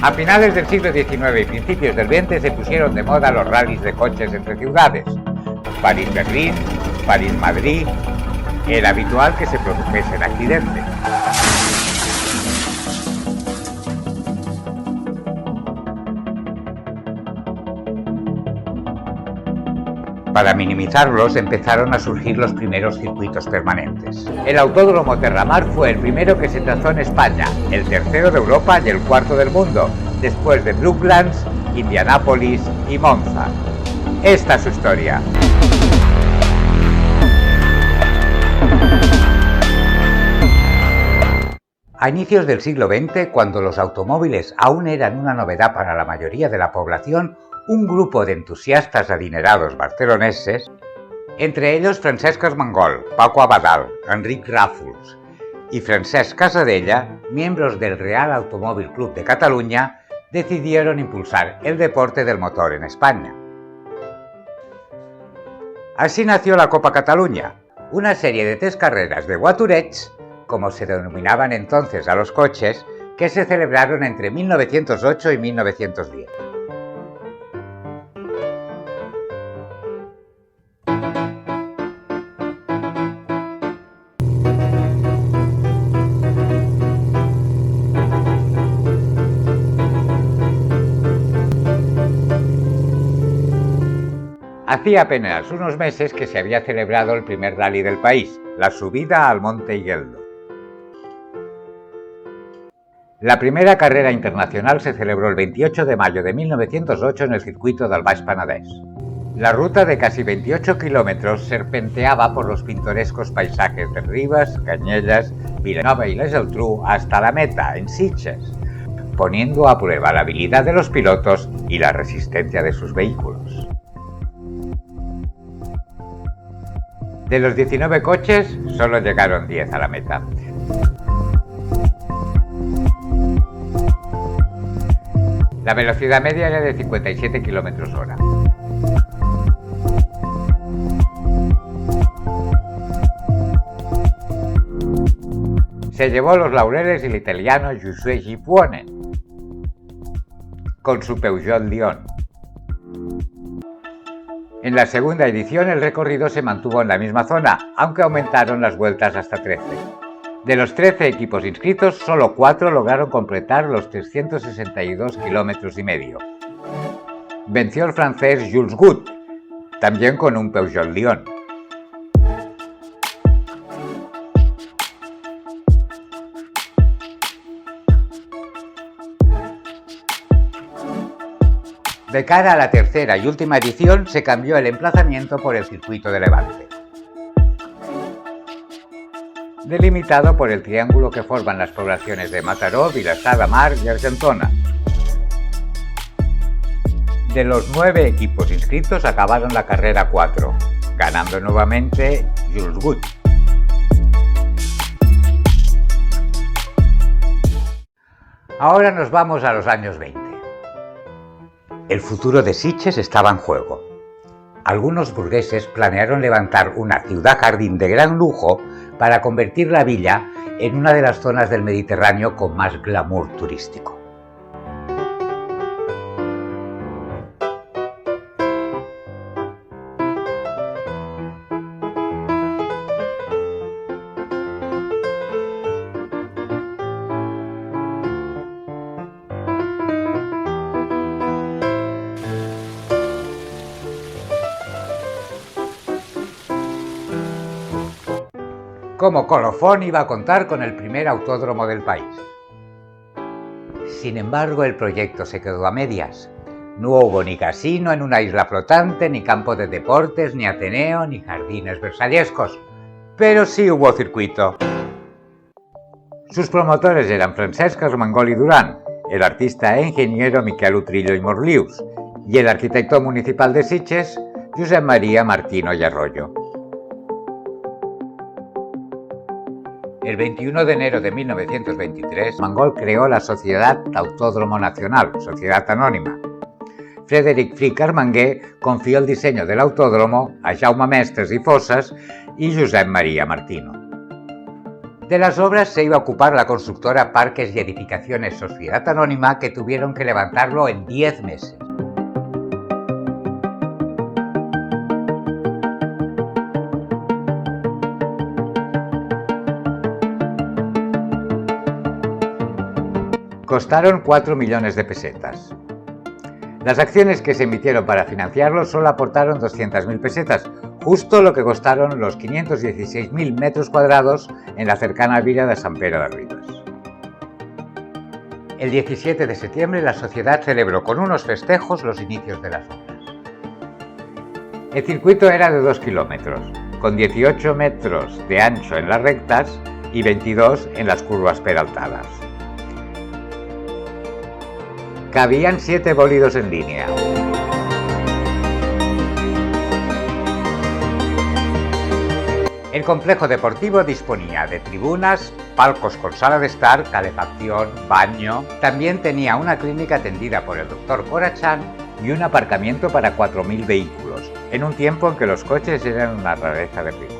A finales del siglo XIX y principios del XX se pusieron de moda los rallies de coches entre ciudades. París-Berlín, París-Madrid. Era habitual que se produjesen accidentes. Para minimizarlos empezaron a surgir los primeros circuitos permanentes. El Autódromo Terramar fue el primero que se trazó en España, el tercero de Europa y el cuarto del mundo, después de Brooklands, Indianápolis y Monza. Esta es su historia. A inicios del siglo XX, cuando los automóviles aún eran una novedad para la mayoría de la población, un grupo de entusiastas adinerados barceloneses, entre ellos Francesc Armengol, Paco Abadal, Enric Ràfols y Francesc Casadella, miembros del Real Automóvil Club de Cataluña, decidieron impulsar el deporte del motor en España. Así nació la Copa Catalunya, una serie de 3 carreras de voiturets, como se denominaban entonces a los coches, que se celebraron entre 1908 y 1910. Hacía apenas unos meses que se había celebrado el primer rally del país, la subida al Monte Igueldo. La primera carrera internacional se celebró el 28 de mayo de 1908 en el circuito del Baix Penedès. La ruta de casi 28 kilómetros serpenteaba por los pintorescos paisajes de Ribes, Canyelles, Vilanova y la Geltrú hasta la meta, en Sitges, poniendo a prueba la habilidad de los pilotos y la resistencia de sus vehículos. De los 19 coches, solo llegaron 10 a la meta. La velocidad media era de 57 km/h. Se llevó los laureles el italiano Giuseppe Schiavone con su Peugeot Lion. En la segunda edición el recorrido se mantuvo en la misma zona, aunque aumentaron las vueltas hasta 13. De los 13 equipos inscritos, solo 4 lograron completar los 362,5 km. Venció el francés Jules Gut, también con un Peugeot Lion. De cara a la tercera y última edición, se cambió el emplazamiento por el circuito de Levante, delimitado por el triángulo que forman las poblaciones de Mataró, Vilassar de Mar y Argentona. De los 9 equipos inscritos acabaron la carrera 4, ganando nuevamente Jules Gut. Ahora nos vamos a los años 20. El futuro de Sitges estaba en juego. Algunos burgueses planearon levantar una ciudad-jardín de gran lujo para convertir la villa en una de las zonas del Mediterráneo con más glamour turístico. Como colofón iba a contar con el primer autódromo del país. Sin embargo, el proyecto se quedó a medias. No hubo ni casino en una isla flotante, ni campo de deportes, ni ateneo, ni jardines versallescos. Pero sí hubo circuito. Sus promotores eran Francesc Armengol i Duran, el artista e ingeniero Miquel Utrillo i Morlius y el arquitecto municipal de Sitges, Josep Maria Martino i Arroyo. El 21 de enero de 1923, Armengol creó la Sociedad d'Autódromo Nacional, Sociedad Anónima. Frederic Frick Armangué confió el diseño del autódromo a Jaume Mestres i Fossas y Josep Maria Martino. De las obras se iba a ocupar la constructora Parques y Edificaciones Sociedad Anónima, que tuvieron que levantarlo en 10 meses. Costaron 4 millones de pesetas. Las acciones que se emitieron para financiarlo solo aportaron 200.000 pesetas, justo lo que costaron los 516.000 metros cuadrados en la cercana villa de San Pere de Ribes. El 17 de septiembre la sociedad celebró con unos festejos los inicios de las obras. El circuito era de 2 kilómetros, con 18 metros de ancho en las rectas y 22 en las curvas peraltadas. Cabían 7 bólidos en línea. El complejo deportivo disponía de tribunas, palcos con sala de estar, calefacción, baño. También tenía una clínica atendida por el Dr. Corachán y un aparcamiento para 4.000 vehículos, en un tiempo en que los coches eran una rareza de ricos.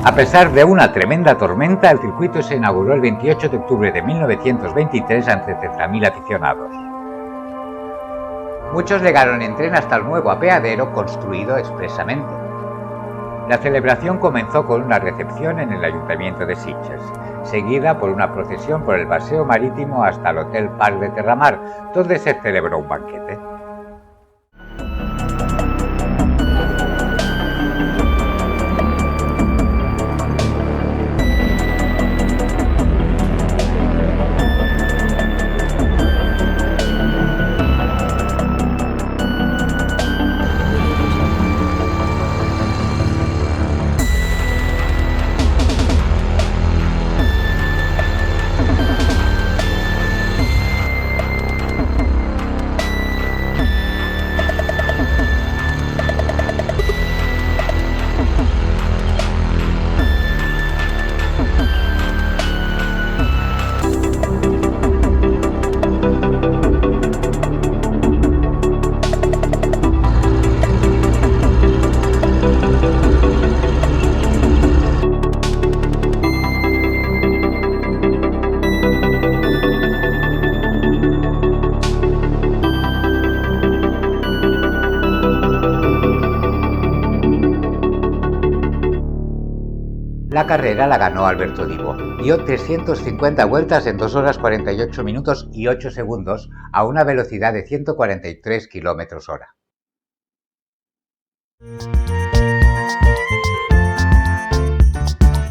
A pesar de una tremenda tormenta, el circuito se inauguró el 28 de octubre de 1923 ante 30.000 aficionados. Muchos llegaron en tren hasta el nuevo apeadero construido expresamente. La celebración comenzó con una recepción en el Ayuntamiento de Sitges, seguida por una procesión por el paseo marítimo hasta el Hotel Parc de Terramar, donde se celebró un banquete. La carrera la ganó Alberto Divo, dio 350 vueltas en 2 horas 48 minutos y 8 segundos a una velocidad de 143 km/h.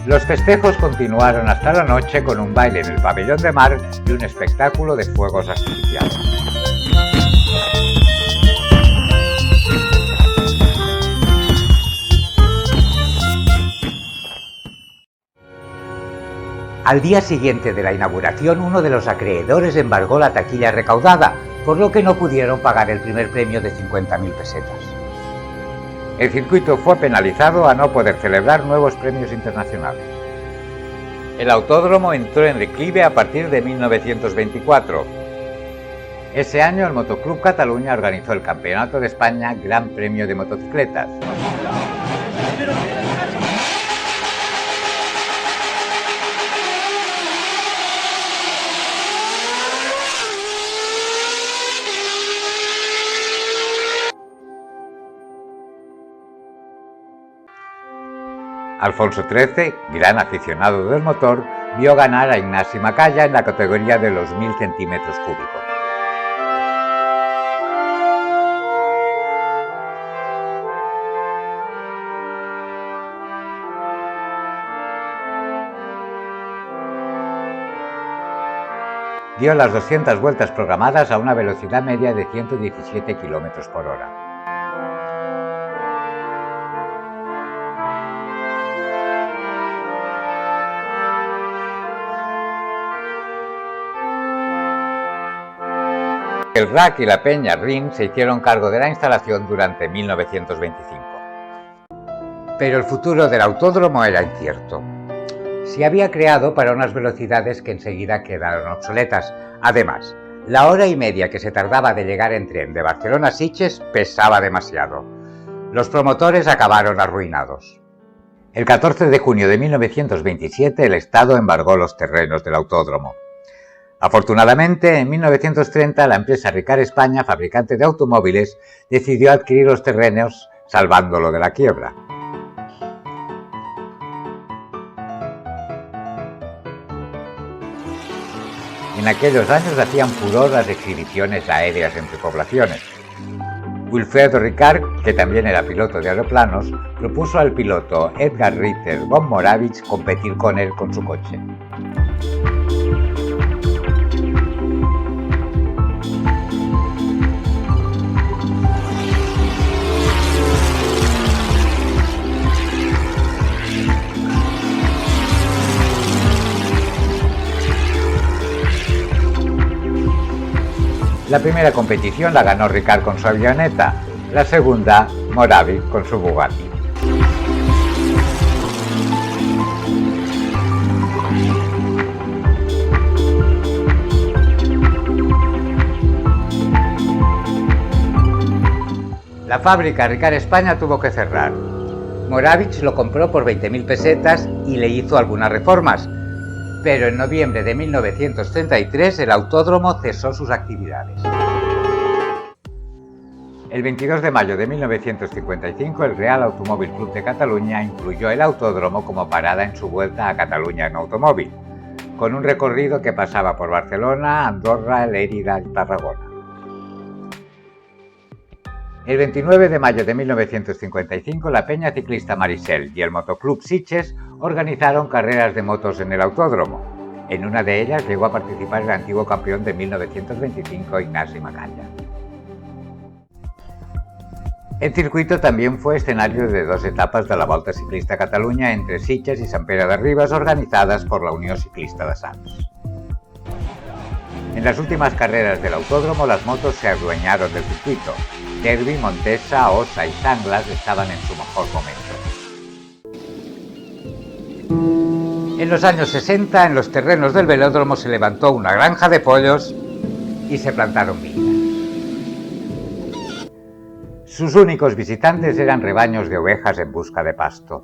Los festejos continuaron hasta la noche con un baile en el pabellón de mar y un espectáculo de fuegos artificiales. Al día siguiente de la inauguración, uno de los acreedores embargó la taquilla recaudada, por lo que no pudieron pagar el primer premio de 50.000 pesetas. El circuito fue penalizado a no poder celebrar nuevos premios internacionales. El autódromo entró en declive a partir de 1924. Ese año el Motoclub Cataluña organizó el Campeonato de España Gran Premio de Motocicletas. Alfonso XIII, gran aficionado del motor, vio ganar a Ignasi Macaya en la categoría de los 1000 centímetros cúbicos. dio las 200 vueltas programadas a una velocidad media de 117 km por hora. El RAC y la Peña RIN se hicieron cargo de la instalación durante 1925. Pero el futuro del autódromo era incierto. Se había creado para unas velocidades que enseguida quedaron obsoletas. Además, la hora y media que se tardaba de llegar en tren de Barcelona a Sitges pesaba demasiado. Los promotores acabaron arruinados. El 14 de junio de 1927 el Estado embargó los terrenos del autódromo. Afortunadamente, en 1930 la empresa Ricard España, fabricante de automóviles, decidió adquirir los terrenos, salvándolo de la quiebra. En aquellos años hacían furor las exhibiciones aéreas entre poblaciones. Wilfredo Ricard, que también era piloto de aeroplanos, propuso al piloto Edgar Ritter von Moravich competir con él con su coche. La primera competición la ganó Ricard con su avioneta, la segunda Moravich con su Bugatti. La fábrica Ricard España tuvo que cerrar. Moravich lo compró por 20.000 pesetas y le hizo algunas reformas. Pero en noviembre de 1933 el autódromo cesó sus actividades. El 22 de mayo de 1955 el Real Automóvil Club de Cataluña incluyó el autódromo como parada en su vuelta a Cataluña en automóvil, con un recorrido que pasaba por Barcelona, Andorra, Lérida y Tarragona. El 29 de mayo de 1955 la Peña Ciclista Marisel y el Motoclub Sitges organizaron carreras de motos en el autódromo. En una de ellas llegó a participar el antiguo campeón de 1925, Ignasi Macaya. El circuito también fue escenario de 2 etapas de la Volta Ciclista a Cataluña entre Sitges y Sant Pere de Ribes organizadas por la Unió Ciclista de Sants. En las últimas carreras del autódromo las motos se adueñaron del circuito. Derby, Montesa, Ossa y Sanglas estaban en su mejor momento. En los años 60, en los terrenos del velódromo se levantó una granja de pollos y se plantaron viñas. Sus únicos visitantes eran rebaños de ovejas en busca de pasto.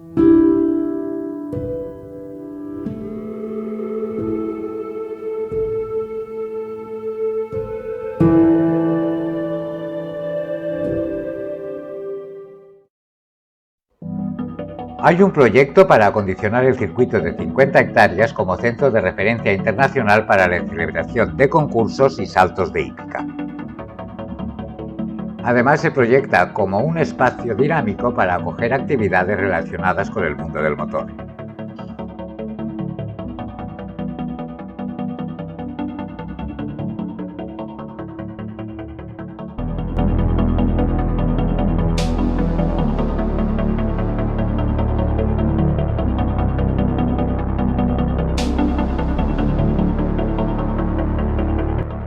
Hay un proyecto para acondicionar el circuito de 50 hectáreas como centro de referencia internacional para la celebración de concursos y saltos de hípica. Además, se proyecta como un espacio dinámico para acoger actividades relacionadas con el mundo del motor.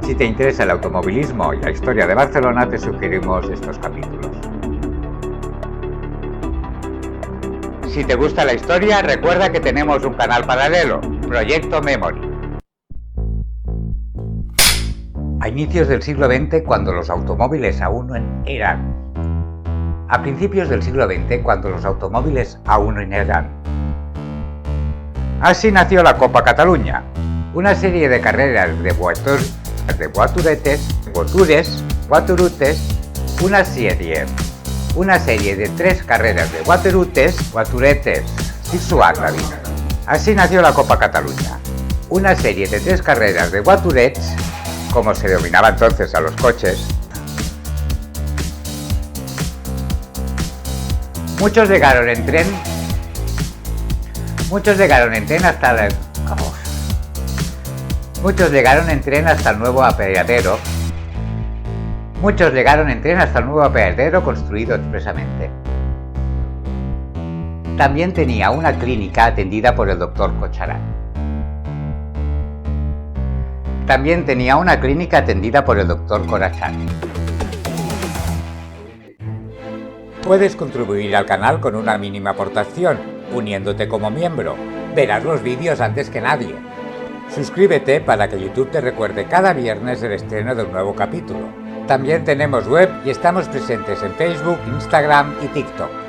Si te interesa el automovilismo y la historia de Barcelona, te sugerimos estos capítulos. Si te gusta la historia, recuerda que tenemos un canal paralelo, Proyecto Memory. A inicios del siglo XX, cuando los automóviles aún no eran. A principios del siglo XX, cuando los automóviles aún no eran. Así nació la Copa Catalunya, una serie de carreras de una serie de 3 carreras de guaturetes, Así nació la Copa Catalunya, una serie de 3 carreras de guaturets, como se denominaba entonces a los coches. Muchos llegaron en tren hasta la... Muchos llegaron en tren hasta el nuevo apeadero. Construido expresamente. También tenía una clínica atendida por el doctor Cocharán. También tenía una clínica atendida por el doctor Corachán. Puedes contribuir al canal con una mínima aportación, uniéndote como miembro. Verás los vídeos antes que nadie. Suscríbete para que YouTube te recuerde cada viernes el estreno de un nuevo capítulo. También tenemos web y estamos presentes en Facebook, Instagram y TikTok.